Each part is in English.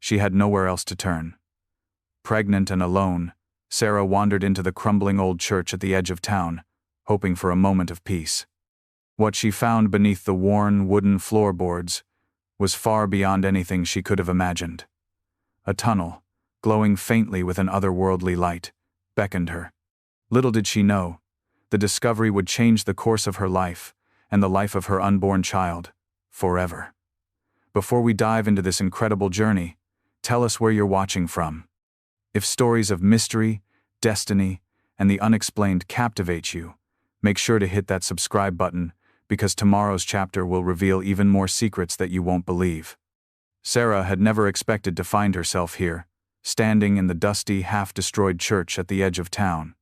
She had nowhere else to turn. Pregnant and alone, Sarah wandered into the crumbling old church at the edge of town, hoping for a moment of peace. What she found beneath the worn wooden floorboards was far beyond anything she could have imagined. A tunnel, glowing faintly with an otherworldly light, beckoned her. Little did she know, the discovery would change the course of her life and the life of her unborn child, forever. Before we dive into this incredible journey, tell us where you're watching from. If stories of mystery, destiny, and the unexplained captivate you, make sure to hit that subscribe button, because tomorrow's chapter will reveal even more secrets that you won't believe. Sarah had never expected to find herself here, standing in the dusty, half-destroyed church at the edge of town.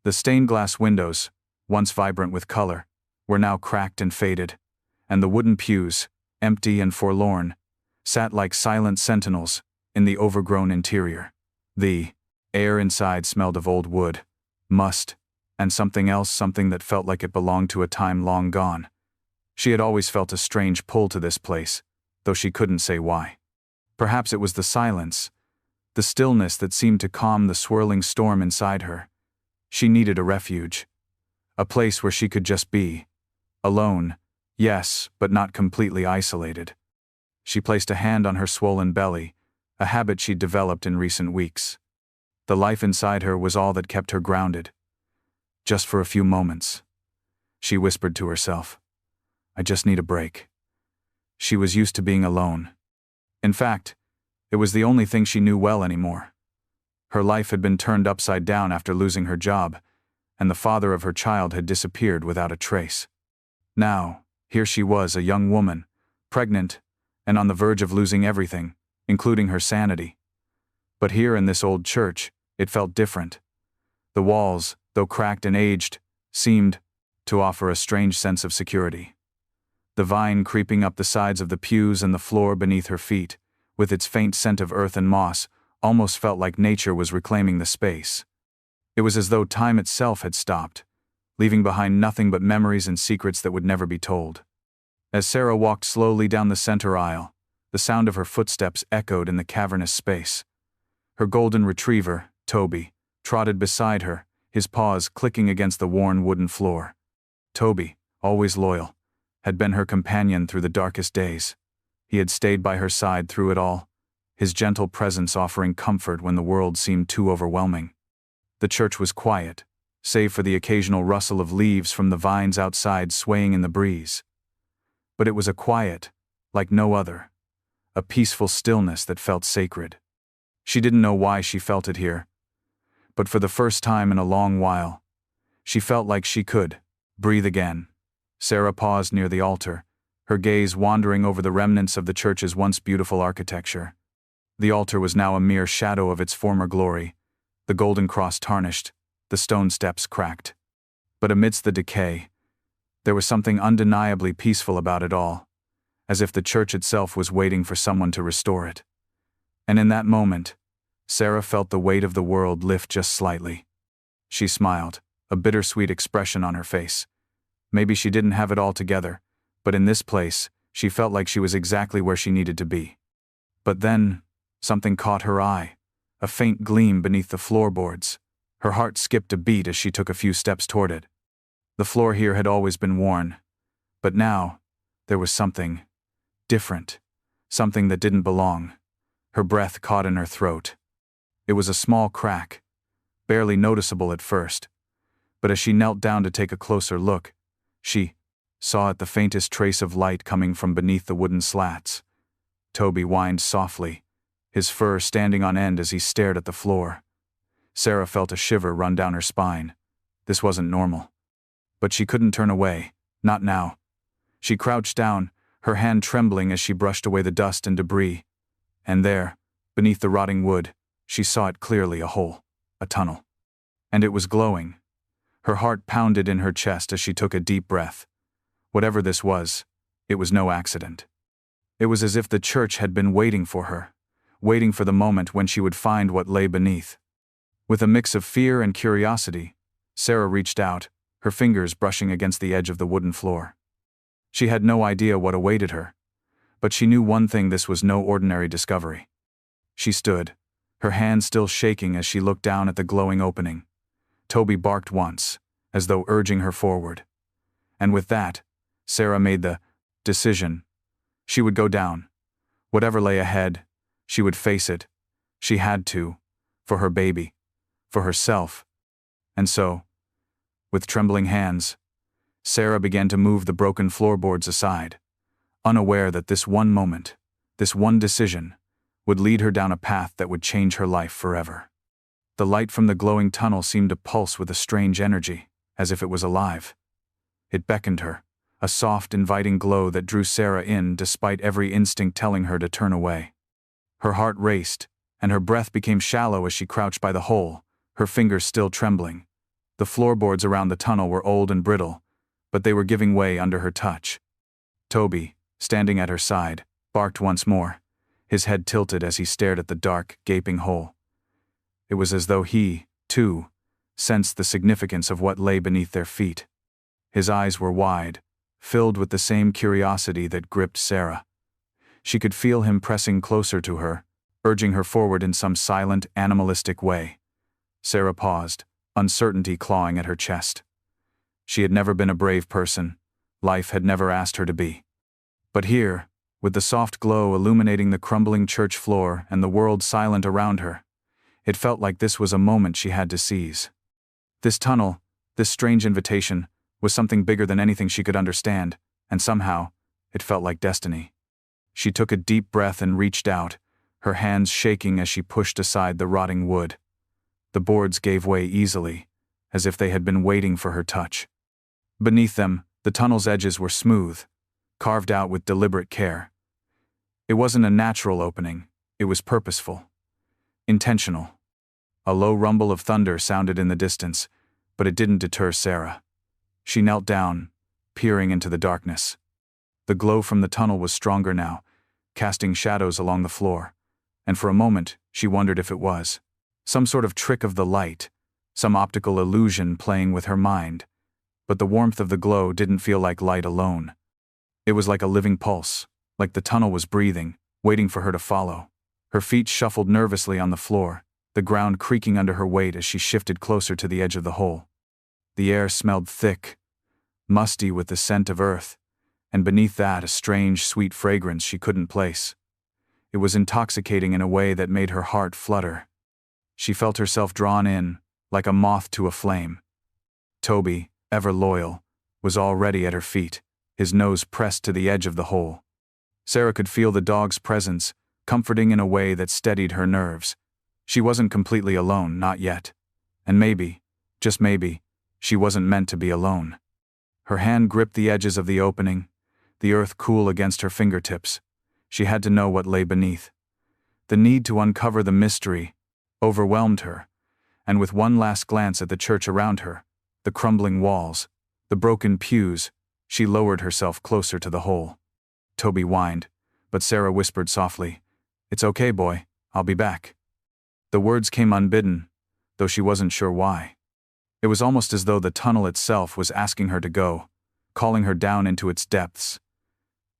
The stained glass windows, once vibrant with color, were now cracked and faded, and the wooden pews, empty and forlorn, sat like silent sentinels in the overgrown interior. The air inside smelled of old wood, must, and something else, something that felt like it belonged to a time long gone. She had always felt a strange pull to this place, though she couldn't say why. Perhaps it was the silence, the stillness that seemed to calm the swirling storm inside her. She needed a refuge, a place where she could just be. Alone, yes, but not completely isolated. She placed a hand on her swollen belly, a habit she'd developed in recent weeks. The life inside her was all that kept her grounded. Just for a few moments, she whispered to herself, "I just need a break." She was used to being alone. In fact, it was the only thing she knew well anymore. Her life had been turned upside down after losing her job, and the father of her child had disappeared without a trace. Now, here she was, a young woman, pregnant, and on the verge of losing everything, including her sanity. But here in this old church, it felt different. The walls, though cracked and aged, seemed to offer a strange sense of security. The vine creeping up the sides of the pews and the floor beneath her feet, with its faint scent of earth and moss, almost felt like nature was reclaiming the space. It was as though time itself had stopped, leaving behind nothing but memories and secrets that would never be told. As Sarah walked slowly down the center aisle, the sound of her footsteps echoed in the cavernous space. Her golden retriever, Toby, trotted beside her, his paws clicking against the worn wooden floor. Toby, always loyal, had been her companion through the darkest days. He had stayed by her side through it all, his gentle presence offering comfort when the world seemed too overwhelming. The church was quiet, save for the occasional rustle of leaves from the vines outside swaying in the breeze. But it was a quiet, like no other, a peaceful stillness that felt sacred. She didn't know why she felt it here, but for the first time in a long while, she felt like she could breathe again. Sarah paused near the altar, her gaze wandering over the remnants of the church's once beautiful architecture. The altar was now a mere shadow of its former glory, the golden cross tarnished, the stone steps cracked. But amidst the decay, there was something undeniably peaceful about it all, as if the church itself was waiting for someone to restore it. And in that moment, Sarah felt the weight of the world lift just slightly. She smiled, a bittersweet expression on her face. Maybe she didn't have it all together, but in this place, she felt like she was exactly where she needed to be. But then, something caught her eye, a faint gleam beneath the floorboards. Her heart skipped a beat as she took a few steps toward it. The floor here had always been worn, but now, there was something different, something that didn't belong. Her breath caught in her throat. It was a small crack, barely noticeable at first, but as she knelt down to take a closer look, she saw the faintest trace of light coming from beneath the wooden slats. Toby whined softly, his fur standing on end as he stared at the floor. Sarah felt a shiver run down her spine. This wasn't normal. But she couldn't turn away, not now. She crouched down, her hand trembling as she brushed away the dust and debris. And there, beneath the rotting wood, she saw it clearly, a hole, a tunnel. And it was glowing. Her heart pounded in her chest as she took a deep breath. Whatever this was, it was no accident. It was as if the church had been waiting for her, waiting for the moment when she would find what lay beneath. With a mix of fear and curiosity, Sarah reached out, her fingers brushing against the edge of the wooden floor. She had no idea what awaited her, but she knew one thing: this was no ordinary discovery. she stood, her hands still shaking as she looked down at the glowing opening. Toby barked once, as though urging her forward. And with that, Sarah made the decision. She would go down. Whatever lay ahead, she would face it. She had to, for her baby, for herself. And so, with trembling hands, Sarah began to move the broken floorboards aside, unaware that this one moment, this one decision, would lead her down a path that would change her life forever. The light from the glowing tunnel seemed to pulse with a strange energy, as if it was alive. It beckoned her, a soft, inviting glow that drew Sarah in despite every instinct telling her to turn away. Her heart raced, and her breath became shallow as she crouched by the hole, her fingers still trembling. The floorboards around the tunnel were old and brittle, but they were giving way under her touch. Toby, standing at her side, barked once more, his head tilted as he stared at the dark, gaping hole. It was as though he, too, sensed the significance of what lay beneath their feet. His eyes were wide, filled with the same curiosity that gripped Sarah. She could feel him pressing closer to her, urging her forward in some silent, animalistic way. Sarah paused, uncertainty clawing at her chest. She had never been a brave person. Life had never asked her to be. But here, with the soft glow illuminating the crumbling church floor and the world silent around her, it felt like this was a moment she had to seize. This tunnel, this strange invitation, was something bigger than anything she could understand, and somehow, it felt like destiny. She took a deep breath and reached out, her hands shaking as she pushed aside the rotting wood. The boards gave way easily, as if they had been waiting for her touch. Beneath them, the tunnel's edges were smooth, carved out with deliberate care. It wasn't a natural opening, it was purposeful. Intentional. A low rumble of thunder sounded in the distance, but it didn't deter Sarah. She knelt down, peering into the darkness. The glow from the tunnel was stronger now, casting shadows along the floor, and for a moment she wondered if it was some sort of trick of the light, some optical illusion playing with her mind. But the warmth of the glow didn't feel like light alone. It was like a living pulse, like the tunnel was breathing, waiting for her to follow. Her feet shuffled nervously on the floor, the ground creaking under her weight as she shifted closer to the edge of the hole. The air smelled thick, musty with the scent of earth, and beneath that a strange, sweet fragrance she couldn't place. It was intoxicating in a way that made her heart flutter. She felt herself drawn in, like a moth to a flame. Toby, ever loyal, was already at her feet, his nose pressed to the edge of the hole. Sarah could feel the dog's presence, comforting in a way that steadied her nerves. She wasn't completely alone, not yet. And maybe, just maybe, she wasn't meant to be alone. Her hand gripped the edges of the opening, the earth cool against her fingertips. She had to know what lay beneath. The need to uncover the mystery overwhelmed her, and with one last glance at the church around her, the crumbling walls, the broken pews, she lowered herself closer to the hole. Toby whined, but Sarah whispered softly, "It's okay, boy, I'll be back." The words came unbidden, though she wasn't sure why. It was almost as though the tunnel itself was asking her to go, calling her down into its depths.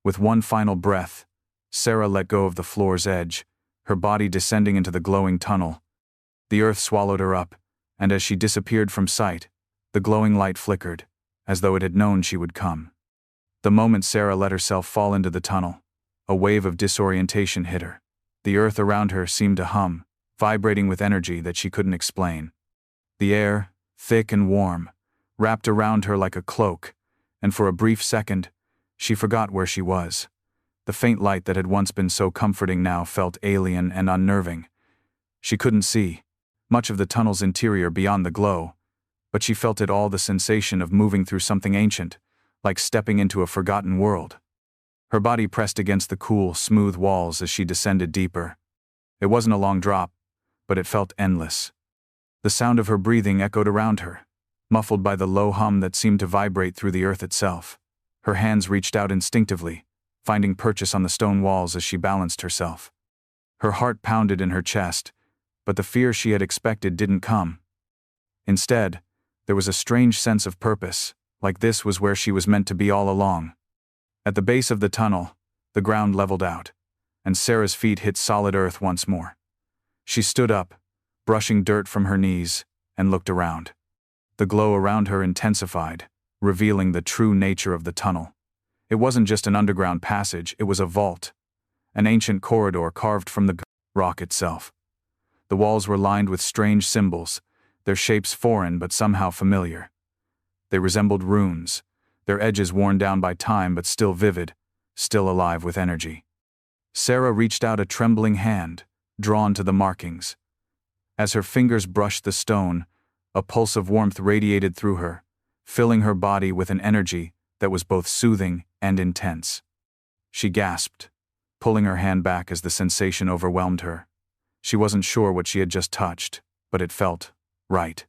With one final breath, Sarah let go of the floor's edge, her body descending into the glowing tunnel. The earth swallowed her up, and as she disappeared from sight, the glowing light flickered, as though it had known she would come. The moment Sarah let herself fall into the tunnel, a wave of disorientation hit her. The earth around her seemed to hum, vibrating with energy that she couldn't explain. The air, thick and warm, wrapped around her like a cloak, and for a brief second, she forgot where she was. The faint light that had once been so comforting now felt alien and unnerving. She couldn't see much of the tunnel's interior beyond the glow, but she felt it all, the sensation of moving through something ancient, like stepping into a forgotten world. Her body pressed against the cool, smooth walls as she descended deeper. It wasn't a long drop, but it felt endless. The sound of her breathing echoed around her, muffled by the low hum that seemed to vibrate through the earth itself. Her hands reached out instinctively, finding purchase on the stone walls as she balanced herself. Her heart pounded in her chest, but the fear she had expected didn't come. Instead, there was a strange sense of purpose, like this was where she was meant to be all along. At the base of the tunnel, the ground leveled out, and Sarah's feet hit solid earth once more. She stood up, brushing dirt from her knees, and looked around. The glow around her intensified, revealing the true nature of the tunnel. It wasn't just an underground passage, it was a vault, an ancient corridor carved from the rock itself. The walls were lined with strange symbols, their shapes foreign but somehow familiar. They resembled runes, their edges worn down by time but still vivid, still alive with energy. Sarah reached out a trembling hand, drawn to the markings. As her fingers brushed the stone, a pulse of warmth radiated through her, filling her body with an energy that was both soothing and intense. She gasped, pulling her hand back as the sensation overwhelmed her. She wasn't sure what she had just touched, but it felt right.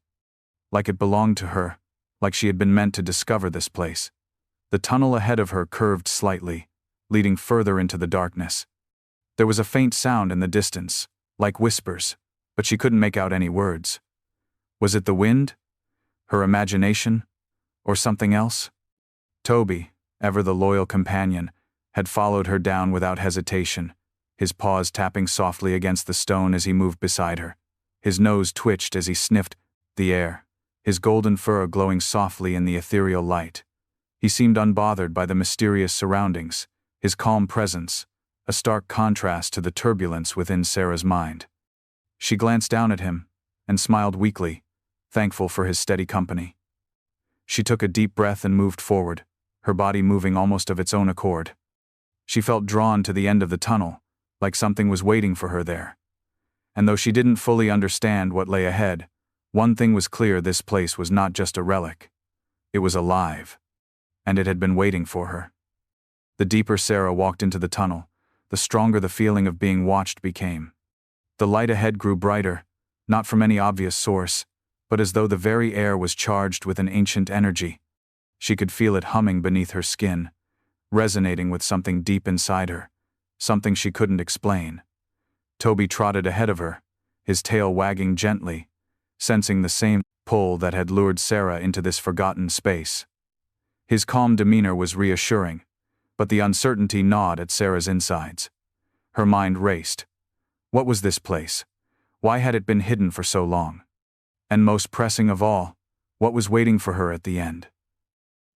Like it belonged to her, like she had been meant to discover this place. The tunnel ahead of her curved slightly, leading further into the darkness. There was a faint sound in the distance, like whispers, but she couldn't make out any words. Was it the wind? Her imagination? Or something else? Toby, ever the loyal companion, had followed her down without hesitation, his paws tapping softly against the stone as he moved beside her. His nose twitched as he sniffed the air, his golden fur glowing softly in the ethereal light. He seemed unbothered by the mysterious surroundings, his calm presence, a stark contrast to the turbulence within Sarah's mind. She glanced down at him and smiled weakly, thankful for his steady company. She took a deep breath and moved forward, her body moving almost of its own accord. She felt drawn to the end of the tunnel, like something was waiting for her there. And though she didn't fully understand what lay ahead, one thing was clear: this place was not just a relic. It was alive. And it had been waiting for her. The deeper Sarah walked into the tunnel, the stronger the feeling of being watched became. The light ahead grew brighter, not from any obvious source, but as though the very air was charged with an ancient energy. She could feel it humming beneath her skin, resonating with something deep inside her, something she couldn't explain. Toby trotted ahead of her, his tail wagging gently, sensing the same pull that had lured Sarah into this forgotten space. His calm demeanor was reassuring, but the uncertainty gnawed at Sarah's insides. Her mind raced. What was this place? Why had it been hidden for so long? And most pressing of all, what was waiting for her at the end?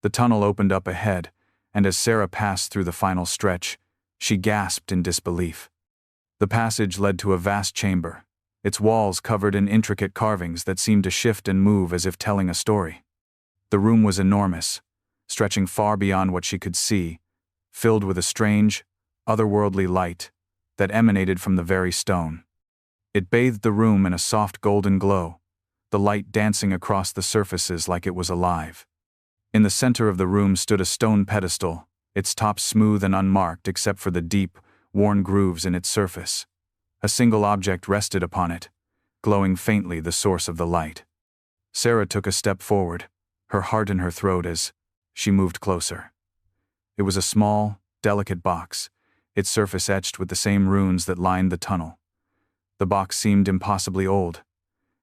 The tunnel opened up ahead, and as Sarah passed through the final stretch, she gasped in disbelief. The passage led to a vast chamber, its walls covered in intricate carvings that seemed to shift and move as if telling a story. The room was enormous, stretching far beyond what she could see, filled with a strange, otherworldly light that emanated from the very stone. It bathed the room in a soft golden glow, the light dancing across the surfaces like it was alive. In the center of the room stood a stone pedestal, its top smooth and unmarked except for the deep, worn grooves in its surface. A single object rested upon it, glowing faintly, the source of the light. Sarah took a step forward, her heart in her throat as she moved closer. It was a small, delicate box, its surface etched with the same runes that lined the tunnel. The box seemed impossibly old,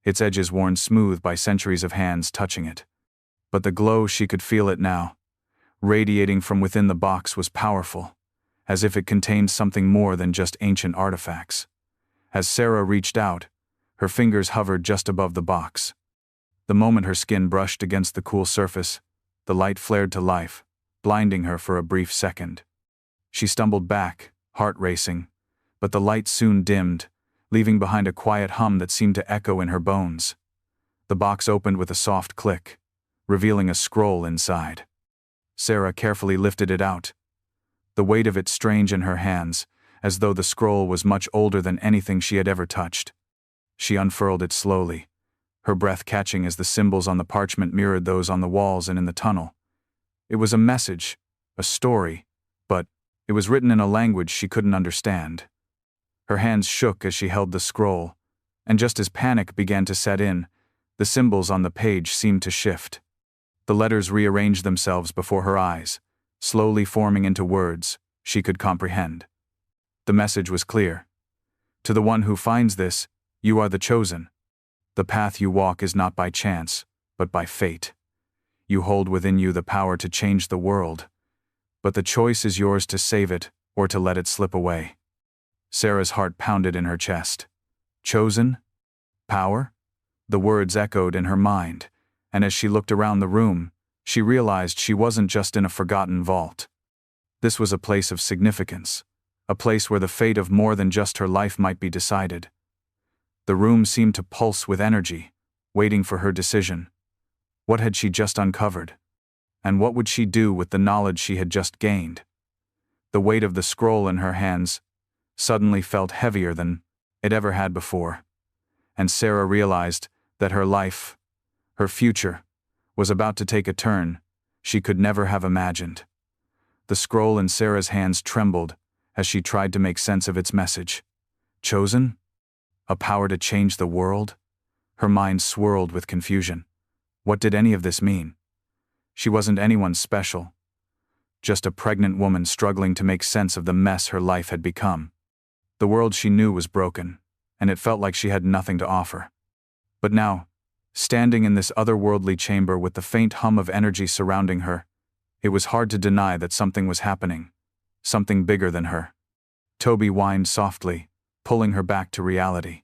its edges worn smooth by centuries of hands touching it. But the glow, she could feel it now, radiating from within the box, was powerful, as if it contained something more than just ancient artifacts. As Sarah reached out, her fingers hovered just above the box. The moment her skin brushed against the cool surface, the light flared to life, blinding her for a brief second. She stumbled back, heart racing, but the light soon dimmed, leaving behind a quiet hum that seemed to echo in her bones. The box opened with a soft click, revealing a scroll inside. Sarah carefully lifted it out, the weight of it strange in her hands, as though the scroll was much older than anything she had ever touched. She unfurled it slowly, her breath catching as the symbols on the parchment mirrored those on the walls and in the tunnel. It was a message, a story, but it was written in a language she couldn't understand. Her hands shook as she held the scroll, and just as panic began to set in, the symbols on the page seemed to shift. The letters rearranged themselves before her eyes, slowly forming into words she could comprehend. The message was clear. To the one who finds this, you are the chosen. The path you walk is not by chance, but by fate. You hold within you the power to change the world, but the choice is yours to save it or to let it slip away. Sarah's heart pounded in her chest. Chosen? Power? The words echoed in her mind, and as she looked around the room, she realized she wasn't just in a forgotten vault. This was a place of significance, a place where the fate of more than just her life might be decided. The room seemed to pulse with energy, waiting for her decision. What had she just uncovered? And what would she do with the knowledge she had just gained? The weight of the scroll in her hands suddenly felt heavier than it ever had before, and Sarah realized that her life, her future, was about to take a turn she could never have imagined. The scroll in Sarah's hands trembled as she tried to make sense of its message. Chosen? A power to change the world? Her mind swirled with confusion. What did any of this mean? She wasn't anyone special, just a pregnant woman struggling to make sense of the mess her life had become. The world she knew was broken, and it felt like she had nothing to offer. But now, standing in this otherworldly chamber with the faint hum of energy surrounding her, it was hard to deny that something was happening, something bigger than her. Toby whined softly, pulling her back to reality.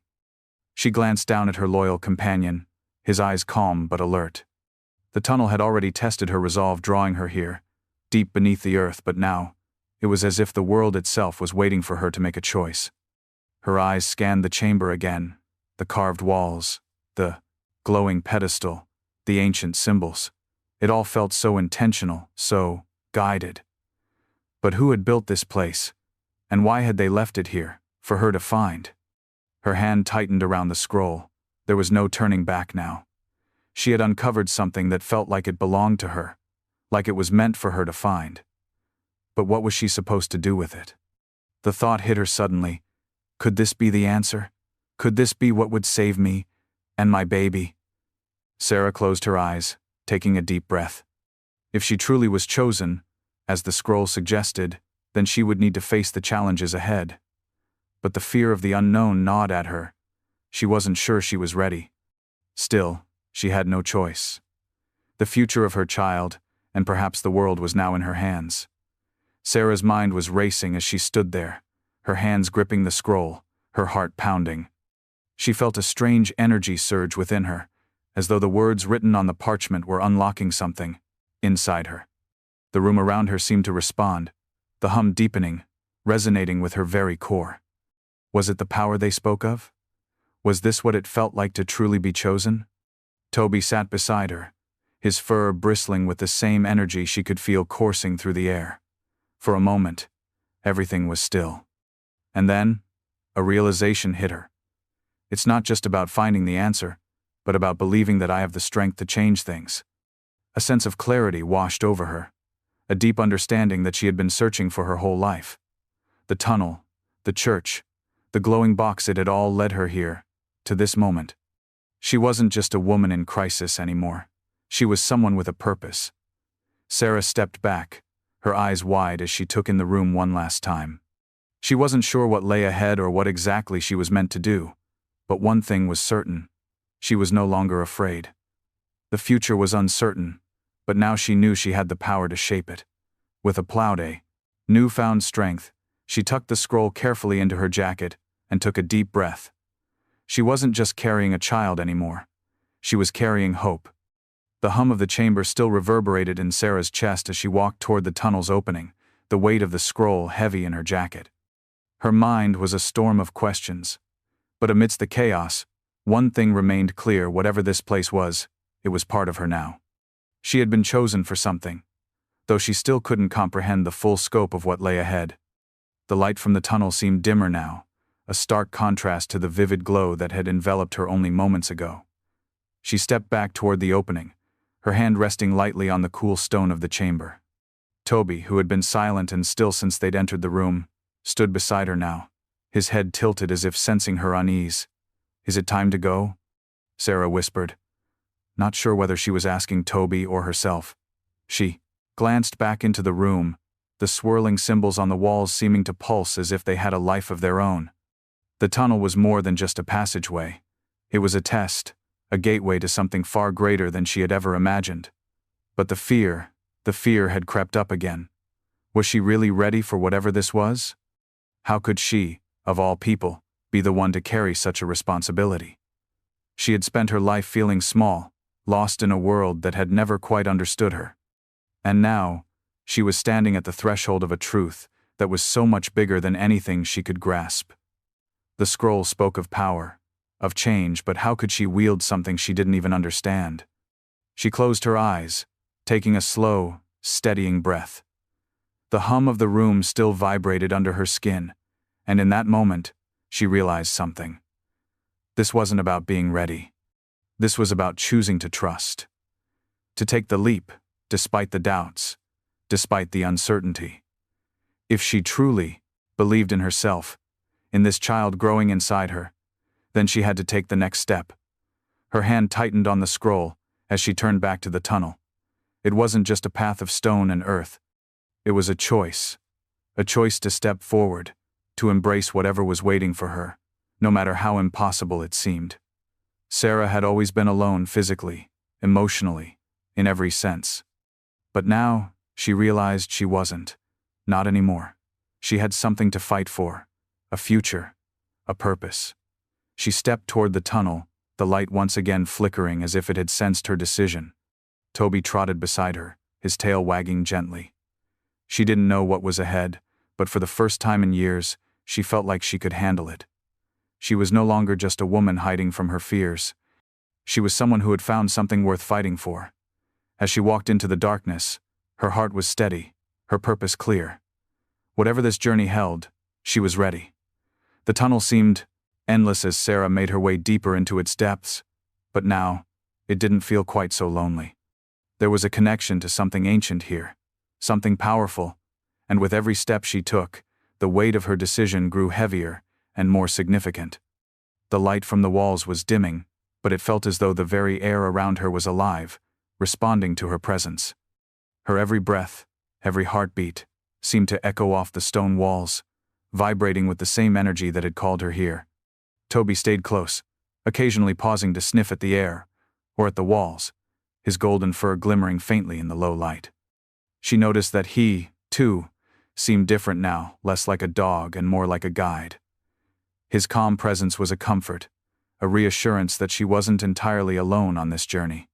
She glanced down at her loyal companion, his eyes calm but alert. The tunnel had already tested her resolve, drawing her here, deep beneath the earth, but now, it was as if the world itself was waiting for her to make a choice. Her eyes scanned the chamber again, the carved walls, the glowing pedestal, the ancient symbols. It all felt so intentional, so guided. But who had built this place? And why had they left it here, for her to find? Her hand tightened around the scroll. There was no turning back now. She had uncovered something that felt like it belonged to her, like it was meant for her to find. But what was she supposed to do with it? The thought hit her suddenly. Could this be the answer? Could this be what would save me and my baby? Sarah closed her eyes, taking a deep breath. If she truly was chosen, as the scroll suggested, then she would need to face the challenges ahead. But the fear of the unknown gnawed at her. She wasn't sure she was ready. Still, she had no choice. The future of her child, and perhaps the world, was now in her hands. Sarah's mind was racing as she stood there, her hands gripping the scroll, her heart pounding. She felt a strange energy surge within her, as though the words written on the parchment were unlocking something inside her. The room around her seemed to respond, the hum deepening, resonating with her very core. Was it the power they spoke of? Was this what it felt like to truly be chosen? Toby sat beside her, his fur bristling with the same energy she could feel coursing through the air. For a moment, everything was still. And then, a realization hit her. It's not just about finding the answer, but about believing that I have the strength to change things. A sense of clarity washed over her, a deep understanding that she had been searching for her whole life. The tunnel, the church, the glowing box, it had all led her here, to this moment. She wasn't just a woman in crisis anymore. She was someone with a purpose. Sarah stepped back, her eyes wide as she took in the room one last time. She wasn't sure what lay ahead or what exactly she was meant to do, but one thing was certain. She was no longer afraid. The future was uncertain, but now she knew she had the power to shape it. With a plowed newfound strength, she tucked the scroll carefully into her jacket and took a deep breath. She wasn't just carrying a child anymore. She was carrying hope. The hum of the chamber still reverberated in Sarah's chest as she walked toward the tunnel's opening, the weight of the scroll heavy in her jacket. Her mind was a storm of questions. But amidst the chaos, one thing remained clear: whatever this place was, it was part of her now. She had been chosen for something, though she still couldn't comprehend the full scope of what lay ahead. The light from the tunnel seemed dimmer now, a stark contrast to the vivid glow that had enveloped her only moments ago. She stepped back toward the opening, her hand resting lightly on the cool stone of the chamber. Toby, who had been silent and still since they'd entered the room, stood beside her now, his head tilted as if sensing her unease. "Is it time to go?" Sarah whispered, not sure whether she was asking Toby or herself. She glanced back into the room, the swirling symbols on the walls seeming to pulse as if they had a life of their own. The tunnel was more than just a passageway. It was a test, a gateway to something far greater than she had ever imagined. But the fear had crept up again. Was she really ready for whatever this was? How could she, of all people, be the one to carry such a responsibility. She had spent her life feeling small, lost in a world that had never quite understood her. And now, she was standing at the threshold of a truth that was so much bigger than anything she could grasp. The scroll spoke of power, of change, but how could she wield something she didn't even understand? She closed her eyes, taking a slow, steadying breath. The hum of the room still vibrated under her skin, and in that moment, she realized something. This wasn't about being ready. This was about choosing to trust. To take the leap, despite the doubts, despite the uncertainty. If she truly believed in herself, in this child growing inside her, then she had to take the next step. Her hand tightened on the scroll as she turned back to the tunnel. It wasn't just a path of stone and earth. It was a choice to step forward, to embrace whatever was waiting for her, no matter how impossible it seemed. Sarah had always been alone physically, emotionally, in every sense. But now, she realized she wasn't. Not anymore. She had something to fight for, a future, a purpose. She stepped toward the tunnel, the light once again flickering as if it had sensed her decision. Toby trotted beside her, his tail wagging gently. She didn't know what was ahead, but for the first time in years, she felt like she could handle it. She was no longer just a woman hiding from her fears. She was someone who had found something worth fighting for. As she walked into the darkness, her heart was steady, her purpose clear. Whatever this journey held, she was ready. The tunnel seemed endless as Sarah made her way deeper into its depths, but now, it didn't feel quite so lonely. There was a connection to something ancient here, something powerful, and with every step she took, the weight of her decision grew heavier and more significant. The light from the walls was dimming, but it felt as though the very air around her was alive, responding to her presence. Her every breath, every heartbeat, seemed to echo off the stone walls, vibrating with the same energy that had called her here. Toby stayed close, occasionally pausing to sniff at the air, or at the walls, his golden fur glimmering faintly in the low light. She noticed that he, too, seemed different now, less like a dog and more like a guide. His calm presence was a comfort, a reassurance that she wasn't entirely alone on this journey.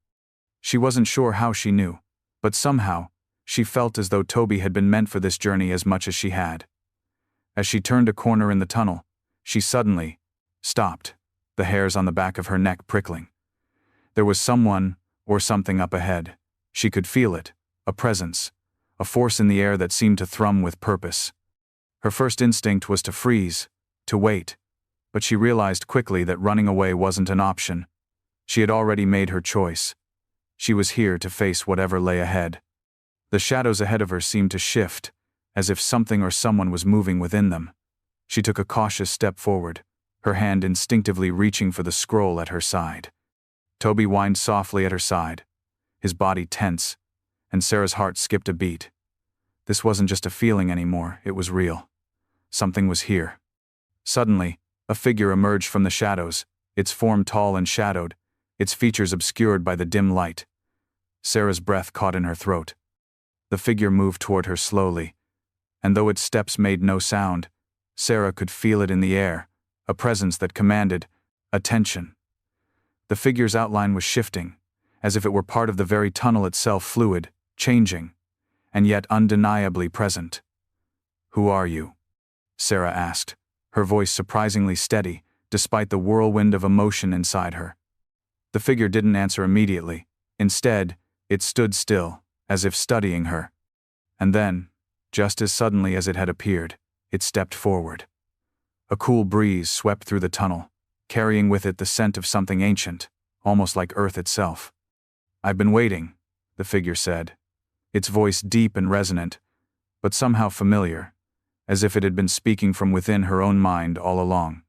She wasn't sure how she knew, but somehow, she felt as though Toby had been meant for this journey as much as she had. As she turned a corner in the tunnel, she suddenly stopped, the hairs on the back of her neck prickling. There was someone or something up ahead. She could feel it, a presence, a force in the air that seemed to thrum with purpose. Her first instinct was to freeze, to wait, but she realized quickly that running away wasn't an option. She had already made her choice. She was here to face whatever lay ahead. The shadows ahead of her seemed to shift, as if something or someone was moving within them. She took a cautious step forward, her hand instinctively reaching for the scroll at her side. Toby whined softly at her side, his body tense, and Sarah's heart skipped a beat. This wasn't just a feeling anymore, it was real. Something was here. Suddenly, a figure emerged from the shadows, its form tall and shadowed, its features obscured by the dim light. Sarah's breath caught in her throat. The figure moved toward her slowly, and though its steps made no sound, Sarah could feel it in the air, a presence that commanded attention. The figure's outline was shifting, as if it were part of the very tunnel itself, fluid, changing, and yet undeniably present. "Who are you?" Sarah asked, her voice surprisingly steady, despite the whirlwind of emotion inside her. The figure didn't answer immediately. Instead, it stood still, as if studying her. And then, just as suddenly as it had appeared, it stepped forward. A cool breeze swept through the tunnel, carrying with it the scent of something ancient, almost like Earth itself. "I've been waiting," the figure said, its voice deep and resonant, but somehow familiar, as if it had been speaking from within her own mind all along.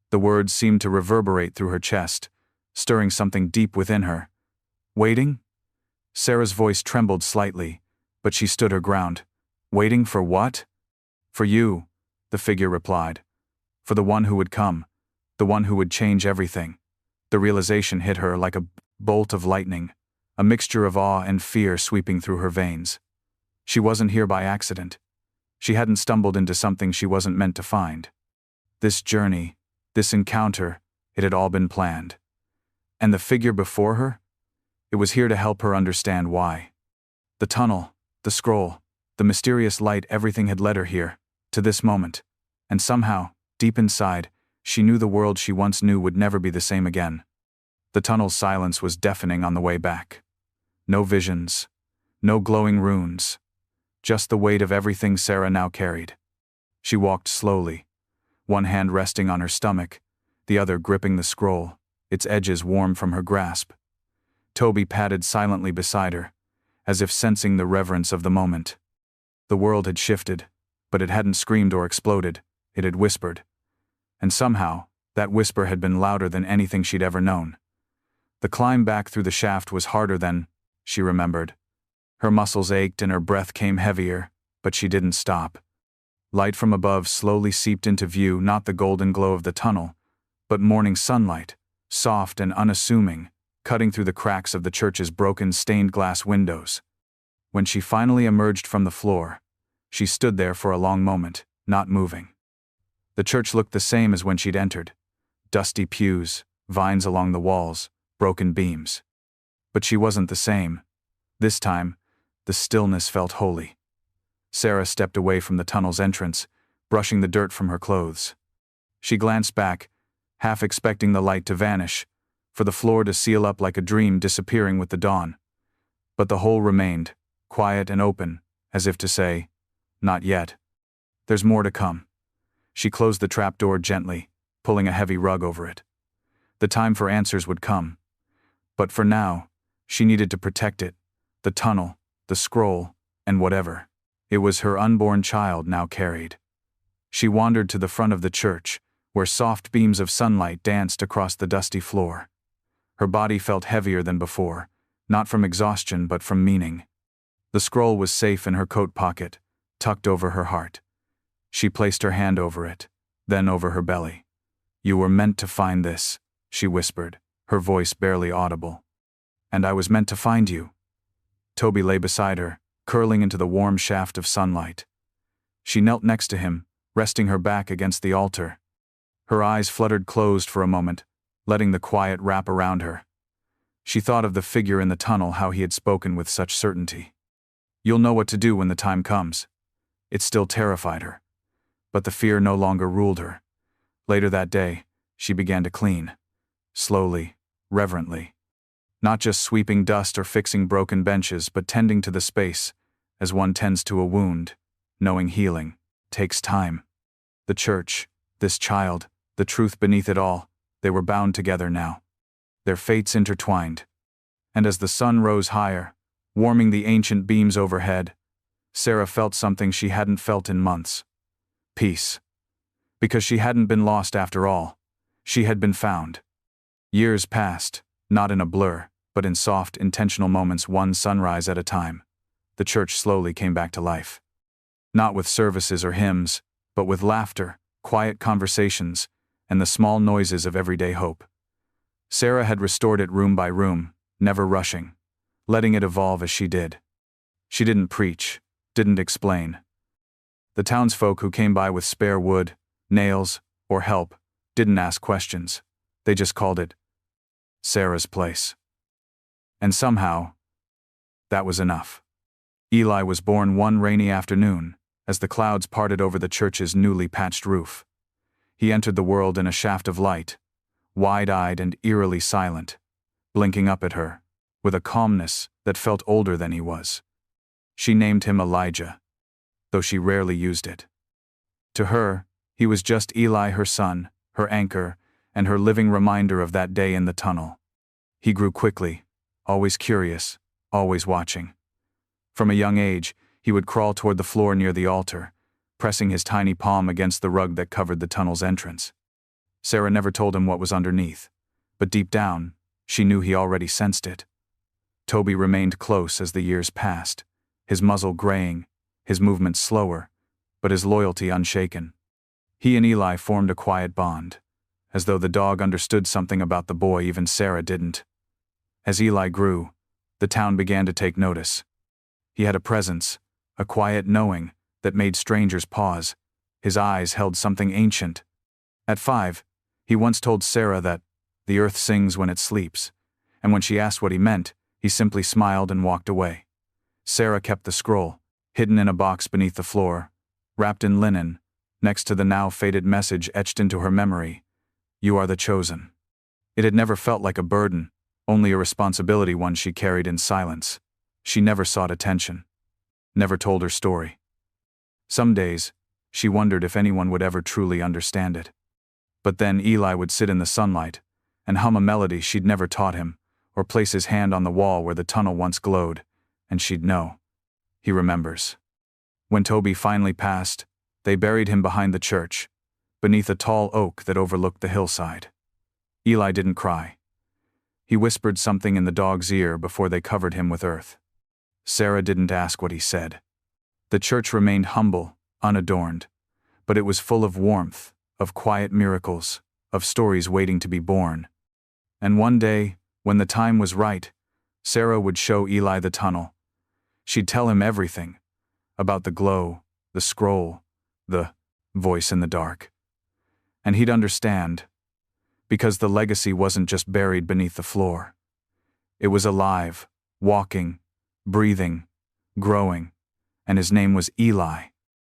The words seemed to reverberate through her chest, stirring something deep within her. "Waiting?" Sarah's voice trembled slightly, but she stood her ground. "Waiting for what?" "For you," the figure replied. "For the one who would come, the one who would change everything." The realization hit her like a bolt of lightning, a mixture of awe and fear sweeping through her veins. She wasn't here by accident. She hadn't stumbled into something she wasn't meant to find. This journey, This encounter, it had all been planned. And the figure before her? It was here to help her understand why. The tunnel, the scroll, the mysterious light, everything had led her here, to this moment. And somehow, deep inside, she knew the world she once knew would never be the same again. The tunnel's silence was deafening on the way back. No visions, no glowing runes, just the weight of everything Sarah now carried. She walked slowly, one hand resting on her stomach, the other gripping the scroll, its edges warm from her grasp. Toby padded silently beside her, as if sensing the reverence of the moment. The world had shifted, but it hadn't screamed or exploded, it had whispered. And somehow, that whisper had been louder than anything she'd ever known. The climb back through the shaft was harder than she remembered. Her muscles ached and her breath came heavier, but she didn't stop. Light from above slowly seeped into view, not the golden glow of the tunnel, but morning sunlight, soft and unassuming, cutting through the cracks of the church's broken stained glass windows. When she finally emerged from the floor, she stood there for a long moment, not moving. The church looked the same as when she'd entered. Dusty pews, vines along the walls, broken beams. But she wasn't the same. This time, the stillness felt holy. Sarah stepped away from the tunnel's entrance, brushing the dirt from her clothes. She glanced back, half expecting the light to vanish, for the floor to seal up like a dream disappearing with the dawn. But the hole remained, quiet and open, as if to say, "Not yet. There's more to come." She closed the trapdoor gently, pulling a heavy rug over it. The time for answers would come. But for now, she needed to protect it, the tunnel, the scroll, and whatever. It was her unborn child now carried. She wandered to the front of the church, where soft beams of sunlight danced across the dusty floor. Her body felt heavier than before, not from exhaustion but from meaning. The scroll was safe in her coat pocket, tucked over her heart. She placed her hand over it, then over her belly. "You were meant to find this," she whispered, her voice barely audible. "And I was meant to find you." Toby lay beside her, curling into the warm shaft of sunlight. She knelt next to him, resting her back against the altar. Her eyes fluttered closed for a moment, letting the quiet wrap around her. She thought of the figure in the tunnel, how he had spoken with such certainty. "You'll know what to do when the time comes." It still terrified her. But the fear no longer ruled her. Later that day, she began to clean. Slowly, reverently. Not just sweeping dust or fixing broken benches, but tending to the space, as one tends to a wound, knowing healing takes time. The church, this child, the truth beneath it all, they were bound together now. Their fates intertwined. And as the sun rose higher, warming the ancient beams overhead, Sarah felt something she hadn't felt in months. Peace. Because she hadn't been lost after all. She had been found. Years passed, not in a blur, but in soft, intentional moments, one sunrise at a time. The church slowly came back to life. Not with services or hymns, but with laughter, quiet conversations, and the small noises of everyday hope. Sarah had restored it room by room, never rushing, letting it evolve as she did. She didn't preach, didn't explain. The townsfolk who came by with spare wood, nails, or help didn't ask questions. They just called it Sarah's place. And somehow, that was enough. Eli was born one rainy afternoon, as the clouds parted over the church's newly patched roof. He entered the world in a shaft of light, wide-eyed and eerily silent, blinking up at her, with a calmness that felt older than he was. She named him Elijah, though she rarely used it. To her, he was just Eli, her son, her anchor, and her living reminder of that day in the tunnel. He grew quickly, always curious, always watching. From a young age, he would crawl toward the floor near the altar, pressing his tiny palm against the rug that covered the tunnel's entrance. Sarah never told him what was underneath, but deep down, she knew he already sensed it. Toby remained close as the years passed, his muzzle graying, his movements slower, but his loyalty unshaken. He and Eli formed a quiet bond, as though the dog understood something about the boy even Sarah didn't. As Eli grew, the town began to take notice. He had a presence, a quiet knowing, that made strangers pause. His eyes held something ancient. At 5, He once told Sarah that the earth sings when it sleeps, and when she asked what he meant, he simply smiled and walked away. Sarah kept the scroll, hidden in a box beneath the floor, wrapped in linen, next to the now faded message etched into her memory, "You are the chosen." It had never felt like a burden, only a responsibility one she carried in silence. She never sought attention, never told her story. Some days, she wondered if anyone would ever truly understand it. But then Eli would sit in the sunlight and hum a melody she'd never taught him, or place his hand on the wall where the tunnel once glowed, and she'd know. He remembers. When Toby finally passed, they buried him behind the church, beneath a tall oak that overlooked the hillside. Eli didn't cry. He whispered something in the dog's ear before they covered him with earth. Sarah didn't ask what he said. The church remained humble, unadorned, but it was full of warmth, of quiet miracles, of stories waiting to be born. And one day, when the time was right, Sarah would show Eli the tunnel. She'd tell him everything, about the glow, the scroll, the voice in the dark. And he'd understand, because the legacy wasn't just buried beneath the floor. It was alive, walking, breathing, growing, and his name was Eli.